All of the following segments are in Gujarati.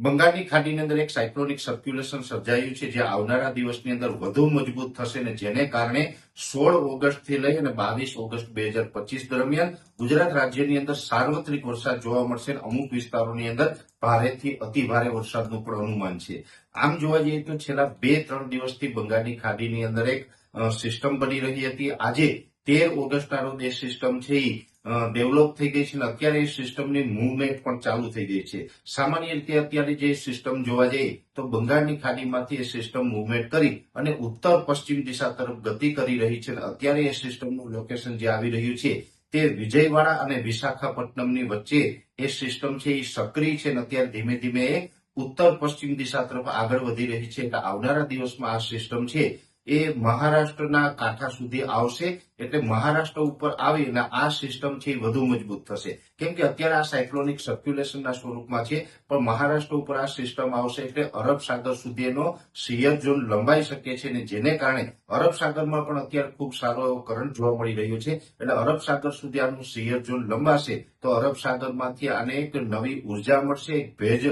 બંગાળની ખાડીની અંદર એક સાયક્લોનિક સર્ક્યુલેશન સર્જાયું છે, જે આવનારા દિવસની અંદર વધુ મજબૂત થશે અને જેને કારણે 16 ઓગસ્ટથી લઈ અને 22 ઓગસ્ટ 2025 દરમિયાન ગુજરાત રાજ્યની અંદર સાર્વત્રિક વરસાદ જોવા મળશે અને અમુક વિસ્તારોની અંદર ભારેથી અતિભારે વરસાદનું પણ અનુમાન છે. આમ જોવા જઈએ તો છેલ્લા 2-3 દિવસથી બંગાળની ખાડીની અંદર એક સિસ્ટમ બની રહી હતી. આજે 13 ઓગસ્ટના રોજ એ સિસ્ટમ છે એ ડેવલપ થઈ ગઈ છે અને અત્યારે એ સિસ્ટમની મૂવમેન્ટ પણ ચાલુ થઈ ગઈ છે. સામાન્ય રીતે અત્યારે જે સિસ્ટમ જોવા જઈએ તો બંગાળની ખાડીમાંથી એ સિસ્ટમ મૂવમેન્ટ કરી અને ઉત્તર પશ્ચિમ દિશા તરફ ગતિ કરી રહી છે અને અત્યારે એ સિસ્ટમનું લોકેશન જે આવી રહ્યું છે તે વિજયવાડા અને વિશાખાપટ્ટનમની વચ્ચે એ સિસ્ટમ છે એ સક્રિય છે અને અત્યારે ધીમે ધીમે એ ઉત્તર પશ્ચિમ દિશા તરફ આગળ વધી રહી છે. એટલે આવનારા દિવસમાં આ સિસ્ટમ છે એ મહારાષ્ટ્રના કાંઠા સુધી આવશે. એટલે મહારાષ્ટ્ર ઉપર આવી અને આ સિસ્ટમ છે એ વધુ મજબૂત થશે, કેમ કે અત્યારે આ સાયક્લોનિક સર્ક્યુલેશનના સ્વરૂપમાં છે, પણ મહારાષ્ટ્ર ઉપર આ સિસ્ટમ આવશે એટલે અરબ સાગર સુધી એનો શિયર ઝોન લંબાઈ શકે છે અને જેને કારણે અરબ સાગરમાં પણ અત્યારે ખૂબ સારો એવો કરંટ જોવા મળી રહ્યો છે. એટલે અરબ સાગર સુધી આનું શિયર ઝોન લંબાશે તો અરબ સાગરમાંથી આને એક નવી ઉર્જા મળશે, એક ભેજ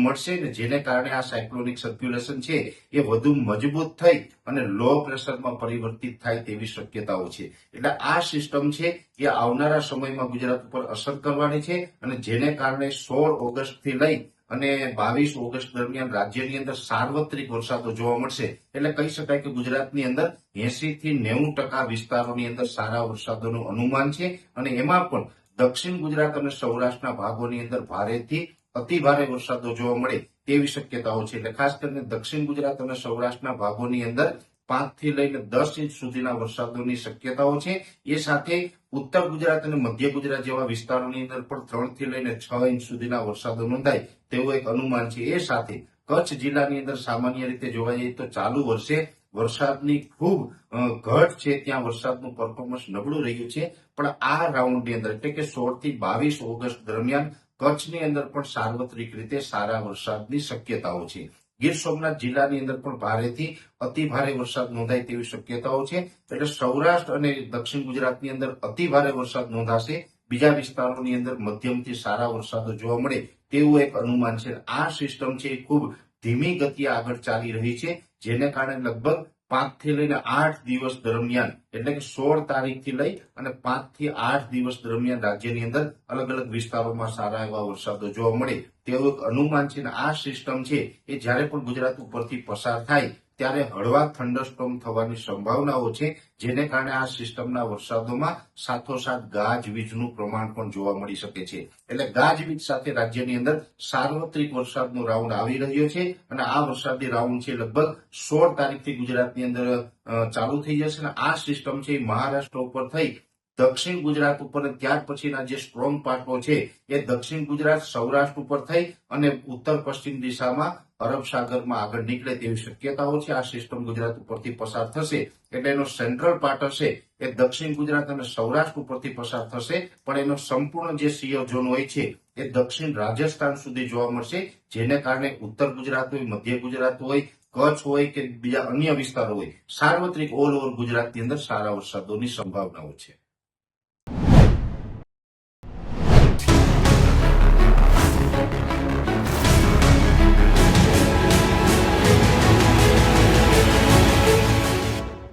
મળશે ને જેને કારણે આ સાયક્લોનિક સર્ક્યુલેશન છે એ વધુ મજબૂત થઈ અને લો પ્રેશરમાં પરિવર્તિત થાય તેવી શક્યતાઓ છે. એટલે આ સિસ્ટમ છે એ આવનારા સમયમાં ગુજરાત ઉપર અસર કરવાની છે અને જેને કારણે 16 ઓગસ્ટથી લઈ અને 22 ઓગસ્ટ દરમિયાન રાજ્યની અંદર સાર્વત્રિક વરસાદો જોવા મળશે. એટલે કહી શકાય કે ગુજરાતની અંદર 80 થી 90% વિસ્તારોની અંદર સારા વરસાદોનું અનુમાન છે અને એમાં પણ દક્ષિણ ગુજરાત અને સૌરાષ્ટ્રના ભાગોની અંદર ભારેથી અતિભારે વરસાદો જોવા મળે તેવી શક્યતાઓ છે. એટલે ખાસ કરીને દક્ષિણ ગુજરાત અને સૌરાષ્ટ્રના ભાગોની અંદર 5 થી લઈને 10 ઇંચ સુધીના વરસાદોની શક્યતાઓ છે. એ સાથે ઉત્તર ગુજરાત અને મધ્ય ગુજરાત જેવા વિસ્તારોની અંદર પણ 3 થી લઈને 6 ઇંચ સુધીના વરસાદો નોંધાય તેવું એક અનુમાન છે. એ સાથે કચ્છ જિલ્લાની અંદર સામાન્ય રીતે જોવા જઈએ તો ચાલુ વર્ષે વરસાદની ખૂબ ઘટ છે, ત્યાં વરસાદનું પરફોર્મન્સ નબળું રહ્યું છે. પણ આ રાઉન્ડની અંદર એટલે કે 16 થી 22 ઓગસ્ટ દરમિયાન કચ્છની અંદર પણ સાર્વત્રિક રીતે સારા વરસાદની શક્યતાઓ છે. ગીર સોમનાથ જિલ્લાની અંદર પણ ભારેથી અતિભારે વરસાદ નોંધાય તેવી શક્યતાઓ છે. એટલે સૌરાષ્ટ્ર અને દક્ષિણ ગુજરાતની અંદર અતિભારે વરસાદ નોંધાશે. બીજા વિસ્તારોની અંદર મધ્યમથી સારા વરસાદો જોવા મળે તેવું એક અનુમાન છે. આ સિસ્ટમ છે એ ખૂબ ધીમી ગતિએ આગળ ચાલી રહી છે, જેને કારણે લગભગ 5 થી લઈને 8 દિવસ દરમિયાન એટલે કે 16 તારીખથી લઈ અને 5 થી 8 દિવસ દરમિયાન રાજ્યની અંદર અલગ અલગ વિસ્તારોમાં સારા એવા વરસાદો જોવા મળે તેવું એક અનુમાન છે. આ સિસ્ટમ છે એ જ્યારે પણ ગુજરાત ઉપરથી પસાર થાય ત્યારે હળવા થંડરસ્ટોર્મ થવાની સંભાવનાઓ છે, જેને કારણે આ સિસ્ટમના વરસાદોમાં સાથોસાથ ગાજવીજનું પ્રમાણ પણ જોવા મળી શકે છે. એટલે ગાજવીજ સાથે રાજ્યની અંદર સાર્વત્રિક વરસાદનો રાઉન્ડ આવી રહ્યો છે અને આ વરસાદી રાઉન્ડ છે લગભગ 16 તારીખથી ગુજરાતની અંદર ચાલુ થઈ જશે અને આ સિસ્ટમ છે મહારાષ્ટ્ર ઉપર થઈ દક્ષિણ ગુજરાત ઉપર ત્યાર પછીના જે સ્ટ્રોંગ પાર્ટો છે એ દક્ષિણ ગુજરાત સૌરાષ્ટ્ર ઉપર થઈ અને ઉત્તર પશ્ચિમ દિશામાં અરબ સાગરમાં આગળ નીકળે તેવી શક્યતાઓ છે. આ સિસ્ટમ ગુજરાત ઉપરથી પસાર થશે એટલે એનો સેન્ટ્રલ પાર્ટ હશે એ દક્ષિણ ગુજરાત અને સૌરાષ્ટ્ર ઉપરથી પસાર થશે, પણ એનો સંપૂર્ણ જે શિયર ઝોન હોય છે એ દક્ષિણ રાજસ્થાન સુધી જોવા મળશે, જેને કારણે ઉત્તર ગુજરાત હોય, મધ્ય ગુજરાત હોય, કચ્છ હોય કે બીજા અન્ય વિસ્તારો હોય, સાર્વત્રિક ઓલ ઓવર ગુજરાતની અંદર સારા વરસાદોની સંભાવનાઓ છે.